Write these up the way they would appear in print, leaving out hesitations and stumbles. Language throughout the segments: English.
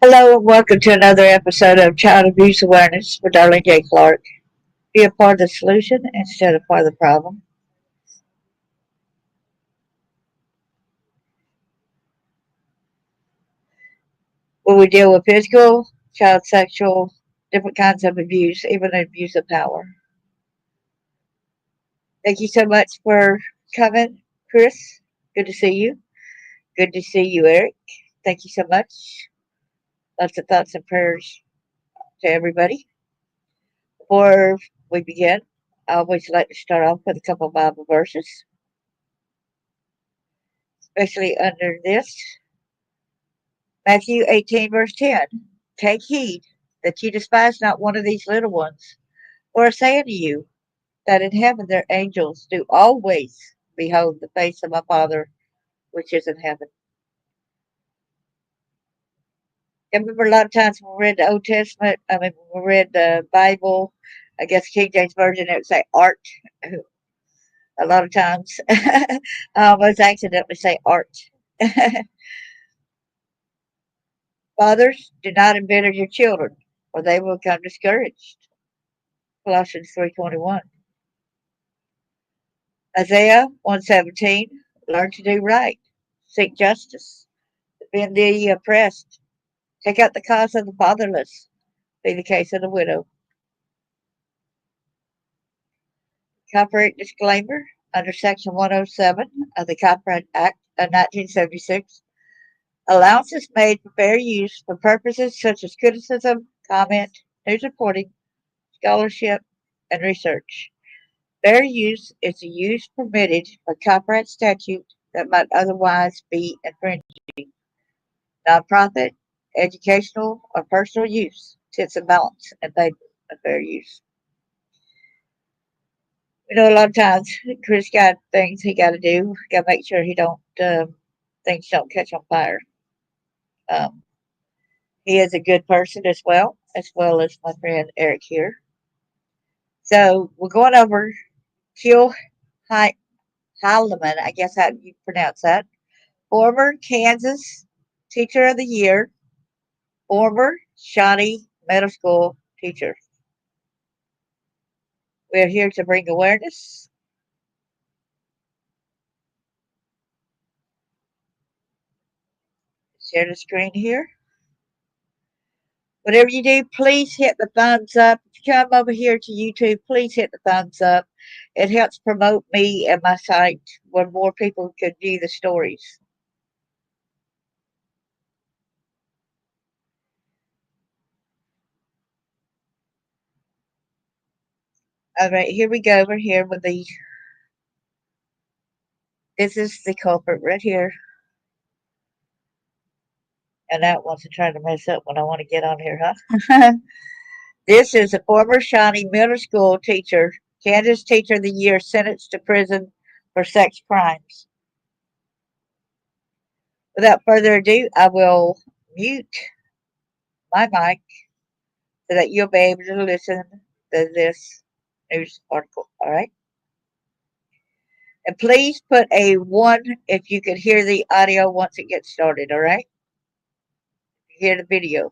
Hello and welcome to another episode of Child Abuse Awareness with Darlene J. Clark. Be a part of the solution instead of part of the problem. Where we deal with physical, child sexual, different kinds of abuse, even abuse of power. Thank you so much for coming, Chris. Good to see you. Good to see you, Eric. Thank you so much. Lots of thoughts and prayers to everybody. Before we begin, I always like to start off with a couple of Bible verses, especially under this Matthew 18, verse 10. Take heed that ye despise not one of these little ones. For I say unto you, that in heaven their angels do always behold the face of my Father which is in heaven. I remember a lot of times when we read the Old Testament, when we read the Bible, I guess King James Version, it would say art. A lot of times I almost accidentally say art. Fathers, do not embitter your children, or they will become discouraged. Colossians 3:21. Isaiah 117, learn to do right, seek justice, defend the oppressed, take out the cause of the fatherless, be the case of the widow. Copyright disclaimer under Section 107 of the Copyright Act of 1976. Allowance is made for fair use for purposes such as criticism, comment, news reporting, scholarship, and research. Fair use is the use permitted by copyright statute that might otherwise be infringing. Nonprofit, educational, or personal use sits a balance in favor of fair use. A lot of times Chris got things he got to do. Got to make sure he don't things don't catch on fire. Um, he is a good person as well as my friend Eric here. So we're going over Keil Hileman, I guess how you pronounce that. Former Kansas Teacher of the Year, former Shawnee Middle School teacher. We're here to bring awareness. Share the screen here. Whatever you do, please hit the thumbs up. If you come over here to YouTube, please hit the thumbs up. It helps promote me and my site where more people could view the stories. All right, here we go. We're here with this is the culprit right here. And that wants to try to mess up when I want to get on here, huh? This is a former Shawnee Middle School teacher, Kansas Teacher of the Year, sentenced to prison for sex crimes. Without further ado, I will mute my mic so that you'll be able to listen to this news article. All right. And please put a one if you can hear the audio once it gets started. All right. Hear the video.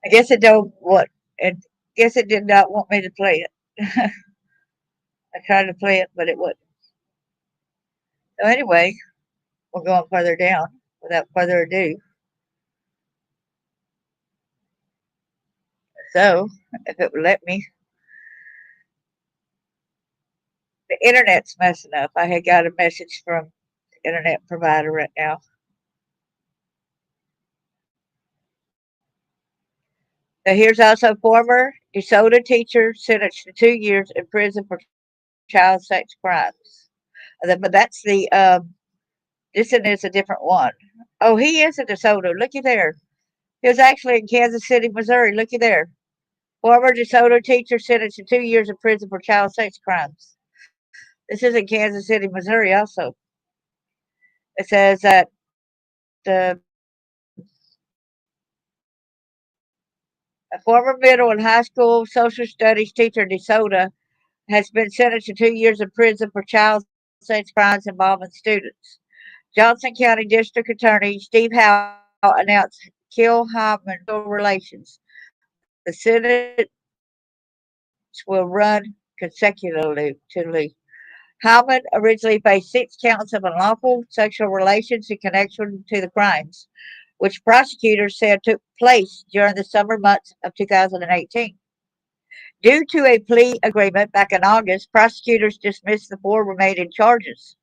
I guess it don't what. I guess it did not want me to play it. I tried to play it, but it wouldn't. So anyway, we're going further down. Without further ado, so if it would let me, the internet's messing up. I had got a message from the internet provider right now. So here's also former DeSoto teacher sentenced to 2 years in prison for child sex crimes. But that's this one is a different one. Oh, he is a DeSoto. Looky there. He was actually in Kansas City, Missouri. Looky there. Former DeSoto teacher sentenced to 2 years in prison for child sex crimes. This is in Kansas City, Missouri, also. It says that a former middle and high school social studies teacher in DeSoto has been sentenced to 2 years in prison for child sex crimes involving students. Johnson County District Attorney Steve Howe announced Keil Hileman relations. The sentence will run consecutively. Howman originally faced 6 counts of unlawful sexual relations in connection to the crimes, which prosecutors said took place during the summer months of 2018. Due to a plea agreement back in August, prosecutors dismissed the four remaining charges.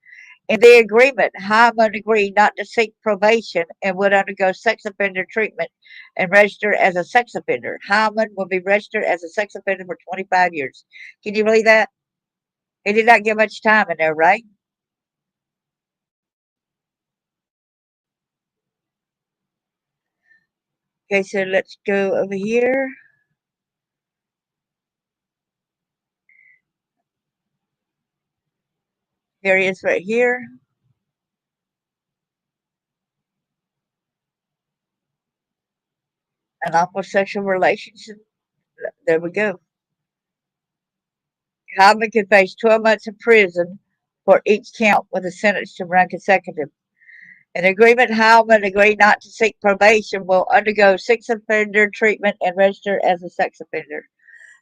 In the agreement, Hyman agreed not to seek probation and would undergo sex offender treatment and register as a sex offender. Hyman will be registered as a sex offender for 25 years. Can you believe that? He did not get much time in there, right? Okay, so let's go over here. Here he is right here. An awful sexual relationship. There we go. Hyman could face 12 months in prison for each count with a sentence to run consecutive. An agreement Hyman agreed not to seek probation will undergo sex offender treatment and register as a sex offender.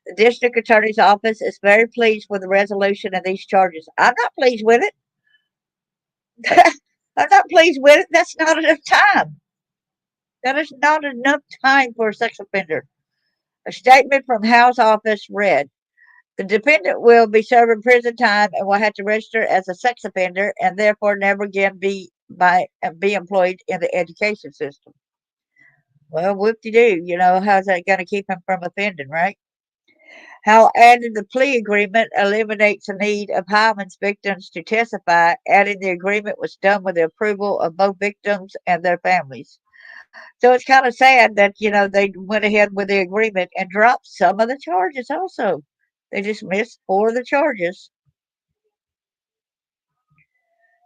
The district attorney's office is very pleased with the resolution of these charges. I'm not pleased with it. I'm not pleased with it. That's not enough time. That is not enough time for a sex offender. A statement from Howe's office read, the defendant will be serving prison time and will have to register as a sex offender and therefore never again be employed in the education system. Well, whoop-de-doo. How's that going to keep him from offending, right? How adding the plea agreement eliminates the need of Hyman's victims to testify, adding the agreement was done with the approval of both victims and their families. So it's kind of sad that, they went ahead with the agreement and dropped some of the charges also. They dismissed four of the charges.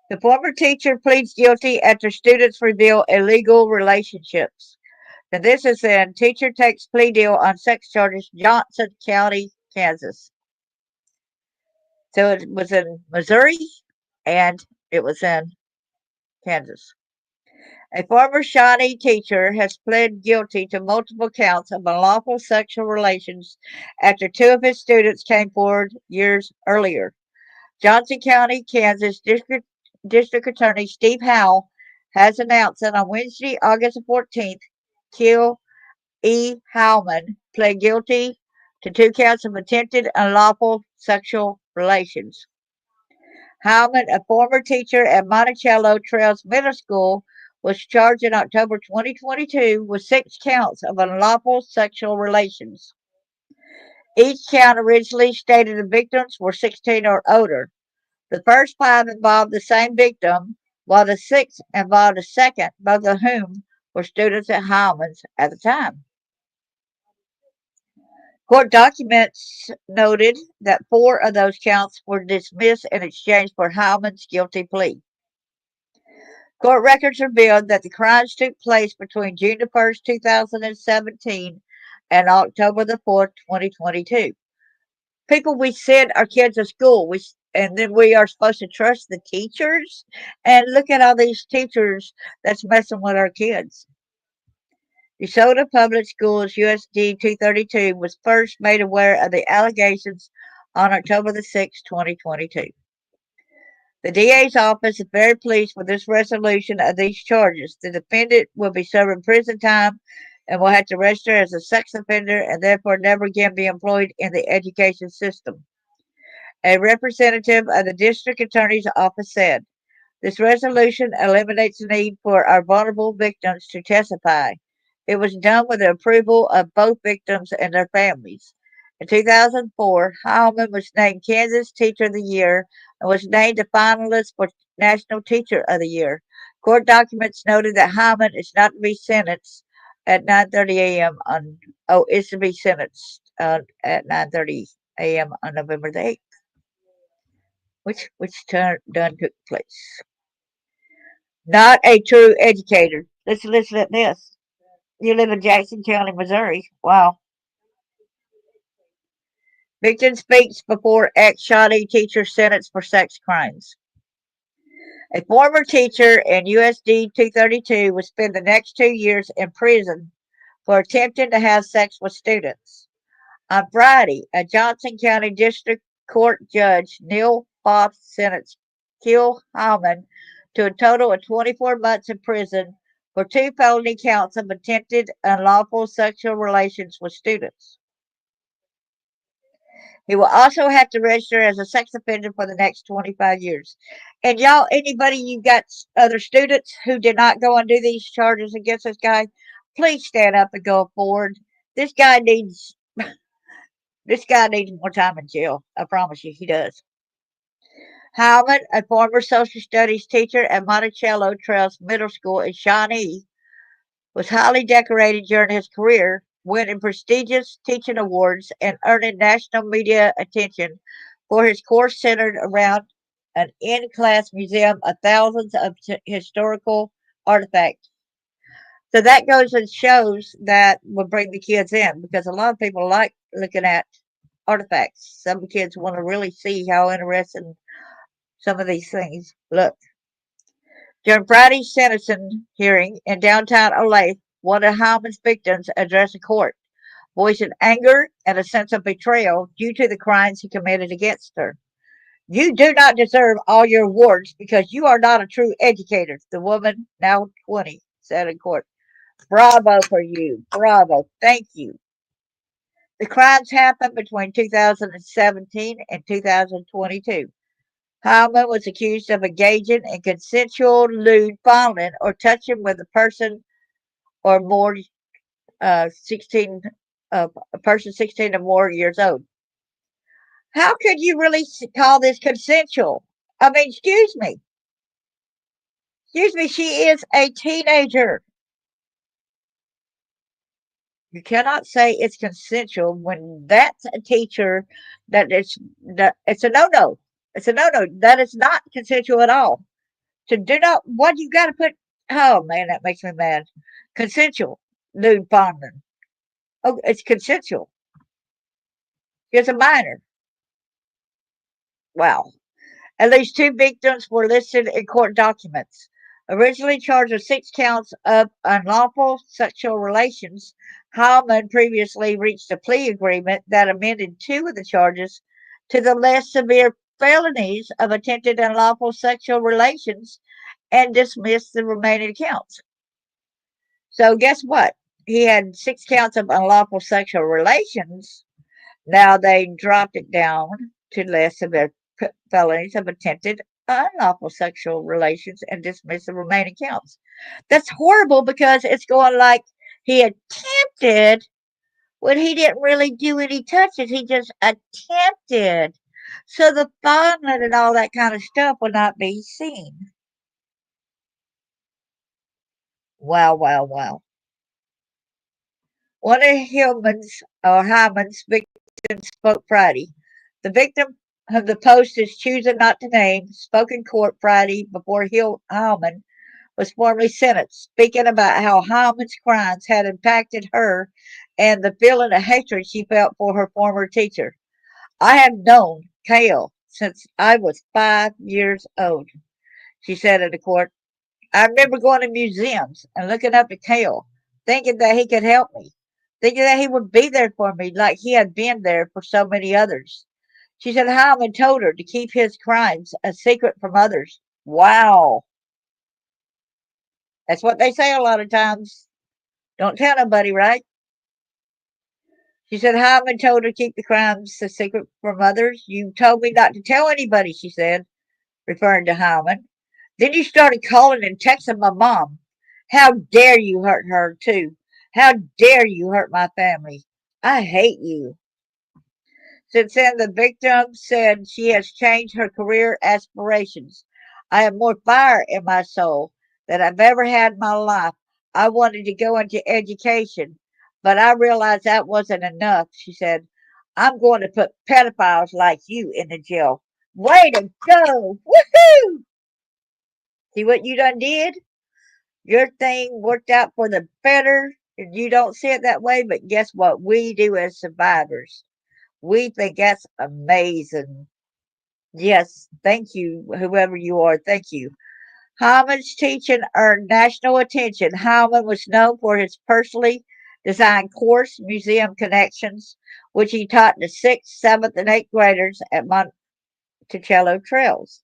The former teacher pleads guilty after students reveal illegal relationships. And this is in teacher takes plea deal on sex charges, Johnson County, Kansas. So it was in Missouri and it was in Kansas. A former Shawnee teacher has pled guilty to multiple counts of unlawful sexual relations after two of his students came forward years earlier. Johnson County, Kansas District Attorney Steve Howe has announced that on Wednesday, August 14th, Keil Hileman pled guilty to 2 counts of attempted unlawful sexual relations. Hileman, a former teacher at Monticello Trails Middle School, was charged in October 2022 with 6 counts of unlawful sexual relations. Each count originally stated the victims were 16 or older. The first 5 involved the same victim, while the sixth involved a second, both of whom were students at Hileman's at the time. Court documents noted that 4 of those counts were dismissed in exchange for Hileman's guilty plea. Court records revealed that the crimes took place between June 1st, 2017 and October 4th, 2022. People, we send our kids to school, and then we are supposed to trust the teachers. And look at all these teachers that's messing with our kids. DeSoto Public Schools USD 232 was first made aware of the allegations on October 6, 2022. The DA's office is very pleased with this resolution of these charges. The defendant will be serving prison time and will have to register as a sex offender and therefore never again be employed in the education system. A representative of the district attorney's office said, this resolution eliminates the need for our vulnerable victims to testify. It was done with the approval of both victims and their families. In 2004, Hileman was named Kansas Teacher of the Year and was named a finalist for National Teacher of the Year. Court documents noted that Hileman is not to be sentenced at 9:30 a.m. on is to be sentenced at 9:30 a.m. on November the 8th, which done took place. Not a true educator. Listen to this. You live in Jackson County, Missouri. Wow. Victim speaks before ex-Shawnee teacher sentenced for sex crimes. A former teacher in USD 232 will spend the next 2 years in prison for attempting to have sex with students. On Friday, a Johnson County District Court judge, Neil Foth, sentenced Keil Hileman to a total of 24 months in prison for 2 felony counts of attempted unlawful sexual relations with students. He will also have to register as a sex offender for the next 25 years. And y'all, anybody you got other students who did not go and do these charges against this guy, please stand up and go forward. This guy needs more time in jail. I promise you, he does. Hileman, a former social studies teacher at Monticello Trails Middle School in Shawnee, was highly decorated during his career, winning prestigious teaching awards and earning national media attention for his course centered around an in-class museum of thousands of historical artifacts. So that goes and shows that will bring the kids in because a lot of people like looking at artifacts. Some kids want to really see how interesting some of these things look. During Friday's sentencing hearing in downtown Olathe, one of Hileman's victims addressed the court, voicing anger and a sense of betrayal due to the crimes he committed against her. You do not deserve all your awards because you are not a true educator, the woman, now 20, said in court. Bravo for you. Bravo. Thank you. The crimes happened between 2017 and 2022. Hileman was accused of engaging in consensual lewd fondling or touching with a person or more 16 a person 16 or more years old. How could you really call this consensual? I mean, excuse me, she is a teenager. You cannot say it's consensual when that's a teacher that it's a no-no. It's a no-no. That is not consensual at all. So do not what you got to put. Oh man, that makes me mad. Consensual nude fondling. Oh, it's consensual. It's a minor. Wow. At least 2 victims were listed in court documents. Originally charged with 6 counts of unlawful sexual relations, Hileman previously reached a plea agreement that amended 2 of the charges to the less severe felonies of attempted unlawful sexual relations and dismissed the remaining counts. So, guess what? He had 6 counts of unlawful sexual relations. Now they dropped it down to less severe felonies of attempted unlawful sexual relations and dismiss the remaining counts. That's horrible because it's going like he attempted when he didn't really do any touches. He just attempted. So the fondling and all that kind of stuff will not be seen. Wow, wow, wow. One of Hyman's victims spoke Friday. The victim of the post is choosing not to name spoke in court Friday before Hileman was formally sentenced, speaking about how Hyman's crimes had impacted her and the feeling of hatred she felt for her former teacher. I have known Keil since I was 5 years old, she said in the court. I remember going to museums and looking up to Keil, thinking that he could help me, thinking that he would be there for me like he had been there for so many others. She said Hileman told her to keep his crimes a secret from others. Wow. That's what they say a lot of times. Don't tell nobody, right? She said Hileman told her to keep the crimes a secret from others. You told me not to tell anybody, she said, referring to Hileman. Then you started calling and texting my mom. How dare you hurt her, too? How dare you hurt my family? I hate you. Since then, the victim said she has changed her career aspirations. I have more fire in my soul than I've ever had in my life. I wanted to go into education, but I realized that wasn't enough. She said, I'm going to put pedophiles like you in the jail. Way to go! Woohoo! See what you done did? Your thing worked out for the better, and you don't see it that way, but guess what? We do as survivors. We think that's amazing. Yes, thank you, whoever you are. Thank you. Hileman's teaching earned national attention. Hileman was known for his personally designed course, Museum Connections, which he taught the 6th, 7th, and 8th graders at Monticello Trails.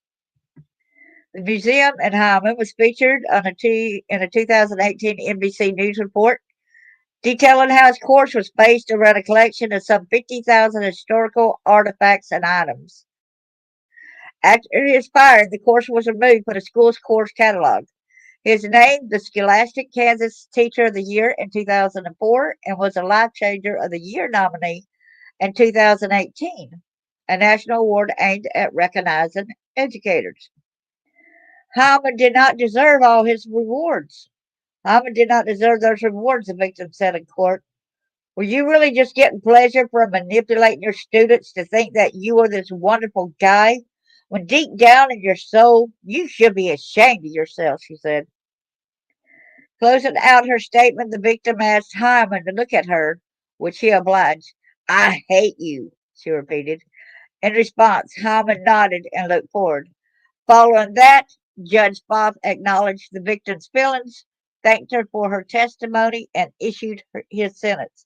The museum in Hileman was featured in a 2018 NBC News report detailing how his course was based around a collection of some 50,000 historical artifacts and items. After his firing, the course was removed from the school's course catalog. He was named the Scholastic Kansas Teacher of the Year in 2004 and was a Life Changer of the Year nominee in 2018, a national award aimed at recognizing educators. Hyman did not deserve all his rewards. Hyman did not deserve those rewards, the victim said in court. Were you really just getting pleasure from manipulating your students to think that you are this wonderful guy? When deep down in your soul, you should be ashamed of yourself, she said. Closing out her statement, the victim asked Hyman to look at her, which he obliged. I hate you, she repeated. In response, Hyman nodded and looked forward. Following that, Judge Bob acknowledged the victim's feelings, thanked her for her testimony, and issued his sentence.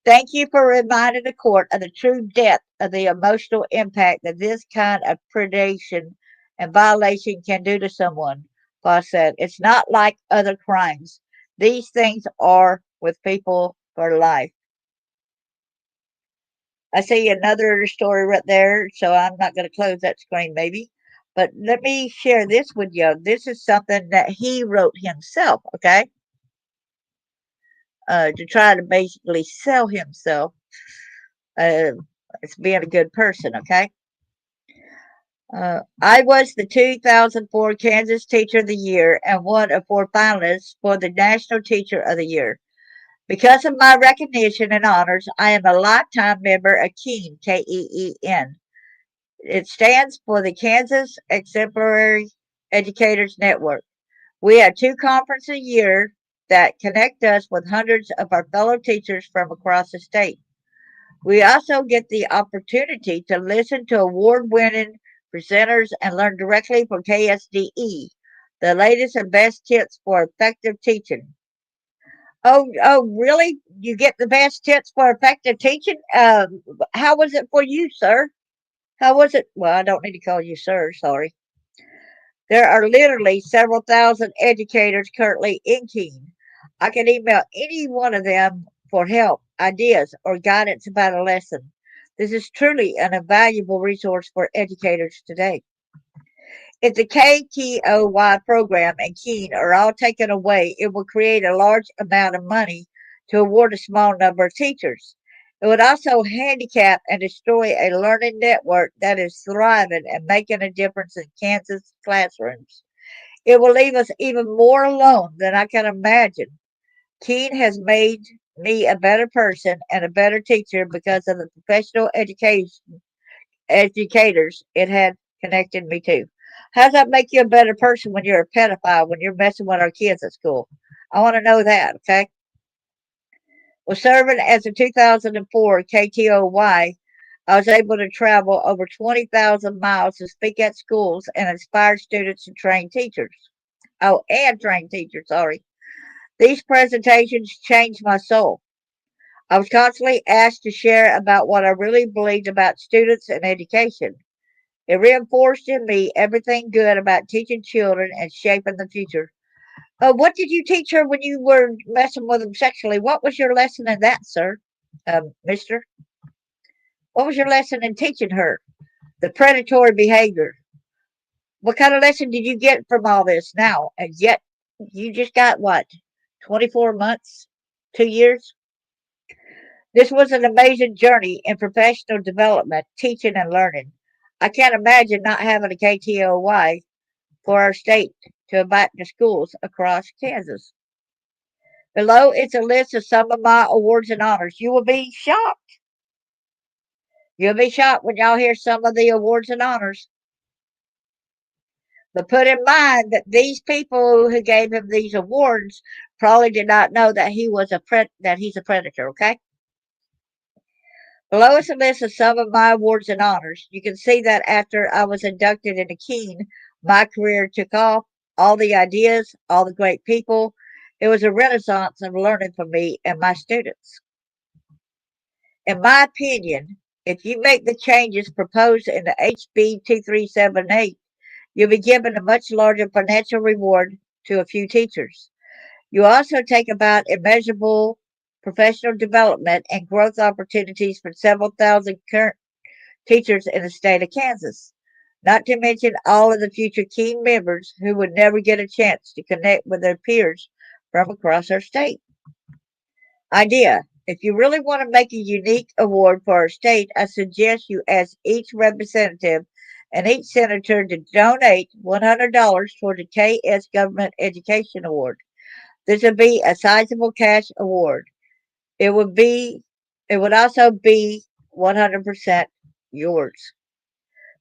Thank you for reminding the court of the true depth of the emotional impact that this kind of predation and violation can do to someone. Boss said, it's not like other crimes. These things are with people for life. I see another story right there, so I'm not going to close that screen maybe. But let me share this with you. This is something that he wrote himself, okay? To try to basically sell himself uh, as being a good person, okay? I was the 2004 Kansas Teacher of the Year and one of 4 finalists for the National Teacher of the Year. Because of my recognition and honors, I am a lifetime member of KEEN, Keen. It stands for the Kansas Exemplary Educators Network. We have 2 conferences a year that connect us with hundreds of our fellow teachers from across the state. We also get the opportunity to listen to award winning presenters and learn directly from KSDE, the latest and best tips for effective teaching. Oh, really? You get the best tips for effective teaching? How was it for you, sir? How was it? Well, I don't need to call you sir, sorry. There are literally several thousand educators currently in Keene. I can email any one of them for help, ideas, or guidance about a lesson. This is truly an invaluable resource for educators today. If the KTOY program and Keene are all taken away, it will create a large amount of money to award a small number of teachers. It would also handicap and destroy a learning network that is thriving and making a difference in Kansas classrooms. It will leave us even more alone than I can imagine. Keene has made me a better person and a better teacher because of the professional educators it had connected me to. How does that make you a better person when you're a pedophile, when you're messing with our kids at school? I want to know that, okay? Well, serving as a 2004 KTOY, I was able to travel over 20,000 miles to speak at schools and inspire students and train teachers. Oh, and train teachers, sorry. These presentations changed my soul. I was constantly asked to share about what I really believed about students and education. It reinforced in me everything good about teaching children and shaping the future. What did you teach her when you were messing with them sexually? What was your lesson in that, sir? Mister? What was your lesson in teaching her? The predatory behavior. What kind of lesson did you get from all this now? And yet, you just got what? 24 months? 2 years? This was an amazing journey in professional development, teaching, and learning. I can't imagine not having a KTOY for our state to invite to schools across Kansas. Below is a list of some of my awards and honors. You will be shocked. You'll be shocked when y'all hear some of the awards and honors. But put in mind that these people who gave him these awards probably did not know that he's a predator. Okay. Below is a list of some of my awards and honors. You can see that after I was inducted into Keene, my career took off. All the ideas, all the great people. It was a renaissance of learning for me and my students. In my opinion, if you make the changes proposed in the HB 2378, you'll be given a much larger financial reward to a few teachers. You also take about immeasurable professional development and growth opportunities for several thousand current teachers in the state of Kansas, not to mention all of the future Keene members who would never get a chance to connect with their peers from across our state. Idea. If you really want to make a unique award for our state, I suggest you ask each representative and each senator to donate $100 toward the KS Government Education Award. This would be a sizable cash award. It would be it would also be 100% yours.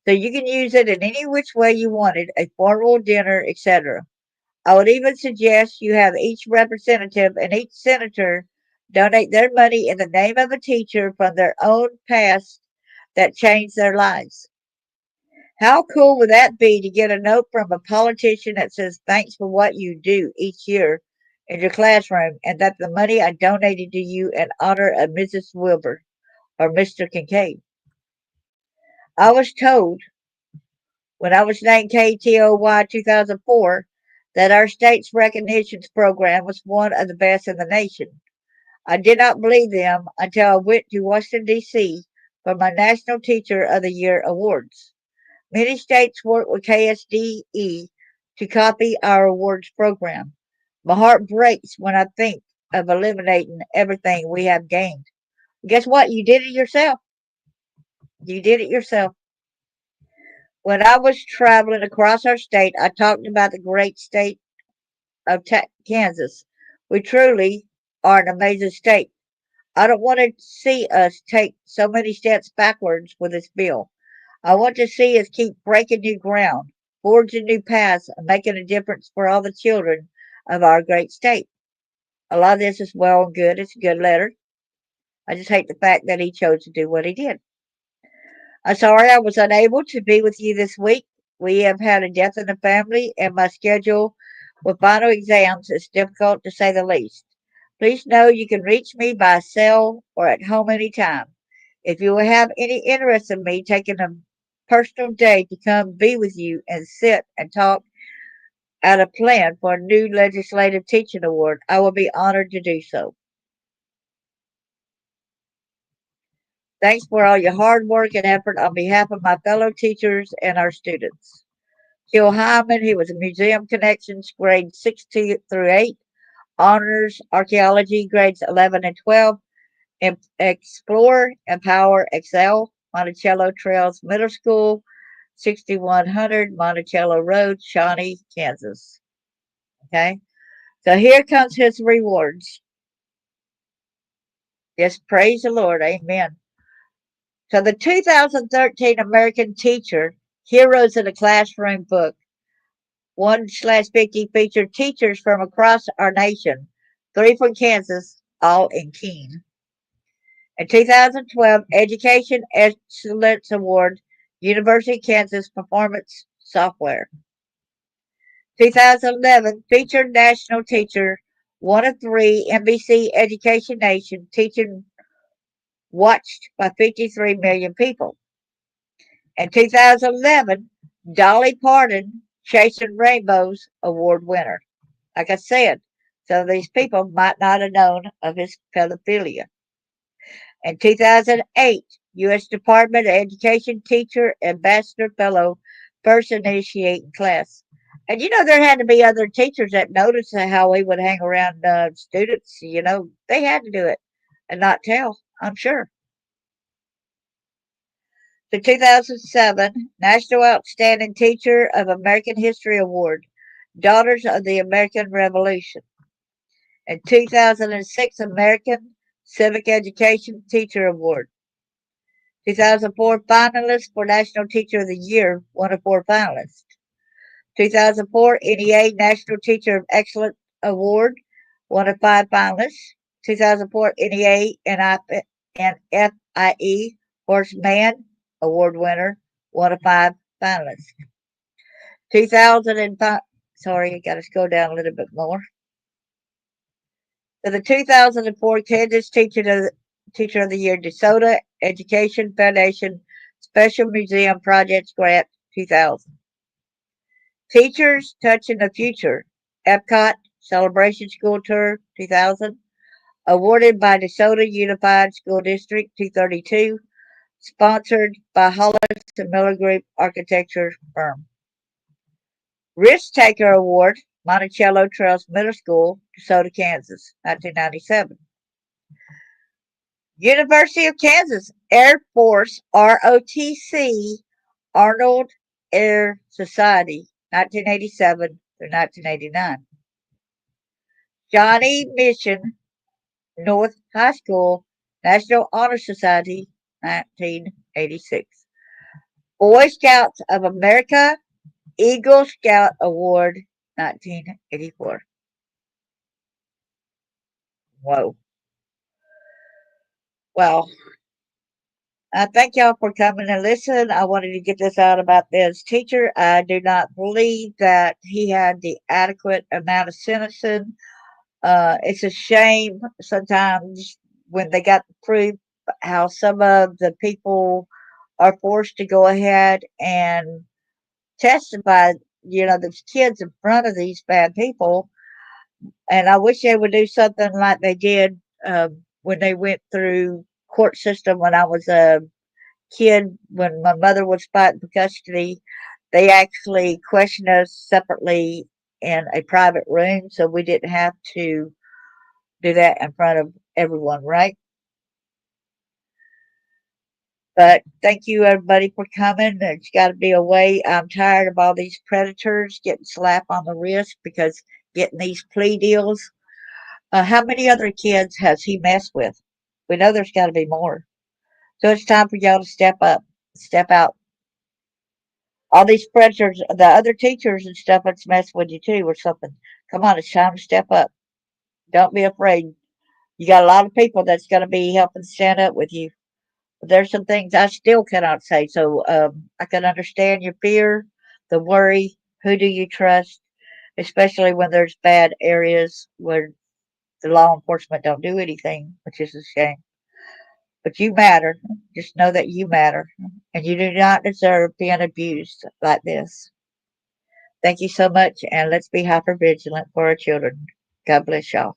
So you can use it in any which way you wanted, a formal dinner, etc. I would even suggest you have each representative and each senator donate their money in the name of a teacher from their own past that changed their lives. How cool would that be to get a note from a politician that says thanks for what you do each year in your classroom and that the money I donated to you in honor of Mrs. Wilbur or Mr. Kincaid? I was told when I was named KTOY 2004 that our state's recognitions program was one of the best in the nation. I did not believe them until I went to Washington, D.C. for my National Teacher of the Year awards. Many states work with KSDE to copy our awards program. My heart breaks when I think of eliminating everything we have gained. Guess what? You did it yourself. You did it yourself. When I was traveling across our state, I talked about the great state of Kansas. We truly are an amazing state. I don't want to see us take so many steps backwards with this bill. I want to see us keep breaking new ground, forging new paths, and making a difference for all the children of our great state. A lot of this is well and good. It's a good letter. I just hate the fact that he chose to do what he did. I'm sorry I was unable to be with you this week. We have had a death in the family, and my schedule with final exams is difficult to say the least. Please know you can reach me by cell or at home anytime. If you will have any interest in me taking a personal day to come be with you and sit and talk out a plan for a new legislative teaching award, I will be honored to do so. Thanks for all your hard work and effort on behalf of my fellow teachers and our students. Keil Hileman, he was a Museum Connections grade 6 through 8, Honors Archaeology grades 11 and 12, Explore, Empower, Excel, Monticello Trails Middle School, 6100 Monticello Road, Shawnee, Kansas. Okay, so here comes his rewards. Just praise the Lord. Amen. So the 2013 American Teacher Heroes in the Classroom book 1/50 featured teachers from across our nation, 3 from Kansas, all in Keene. In 2012, Education Excellence Award, University of Kansas Performance Software. 2011, featured national teacher, 1 of 3, NBC Education Nation, teaching watched by 53 million people. In 2011, Dolly Parton, Chasing Rainbows Award winner. Like I said, some of these people might not have known of his pedophilia. In 2008, U.S. Department of Education Teacher Ambassador Fellow, first initiating class. And there had to be other teachers that noticed how he would hang around students. They had to do it and not tell. I'm sure. The 2007 National Outstanding Teacher of American History Award, Daughters of the American Revolution. And 2006 American Civic Education Teacher Award. 2004 finalists for National Teacher of the Year, one of four finalists. 2004 NEA National Teacher of Excellence Award, one of five finalists. 2004 NEA and FIE Horseman Award winner, one of five finalists. 2005, sorry, I got to scroll down a little bit more. So the 2004 Kansas Teacher of the Year, DeSoto Education Foundation Special Museum Projects Grant 2000. Teachers Touching the Future, Epcot Celebration School Tour 2000, awarded by DeSoto Unified School District 232, sponsored by Hollis and Miller Group Architecture Firm. Risk Taker Award, Monticello Trails Middle School, DeSoto, Kansas, 1997. University of Kansas Air Force ROTC Arnold Air Society, 1987 through 1989. Shawnee Mission North High School National Honor Society, 1986. Boy Scouts of America Eagle Scout Award, 1984. Whoa. Well, I thank y'all for coming and listening. I wanted to get this out about this teacher. I do not believe that he had the adequate amount of sentencing. It's a shame sometimes when they got the proof how some of the people are forced to go ahead and testify, those kids in front of these bad people. And I wish they would do something like they did when they went through court system when I was a kid, when my mother was fighting for custody. They actually questioned us separately in a private room, so we didn't have to do that in front of everyone, right? But thank you, everybody, for coming. There's got to be a way. I'm tired of all these predators getting slapped on the wrist because getting these plea deals. How many other kids has he messed with? We know there's got to be more. So it's time for y'all to step up, step out. All these predators, the other teachers and stuff that's messing with you too or something. Come on, it's time to step up. Don't be afraid. You got a lot of people that's going to be helping stand up with you. But there's some things I still cannot say. So I can understand your fear, the worry. Who do you trust? Especially when there's bad areas where the law enforcement don't do anything, which is a shame. But you matter. Just know that you matter. And you do not deserve being abused like this. Thank you so much. And let's be hyper vigilant for our children. God bless y'all.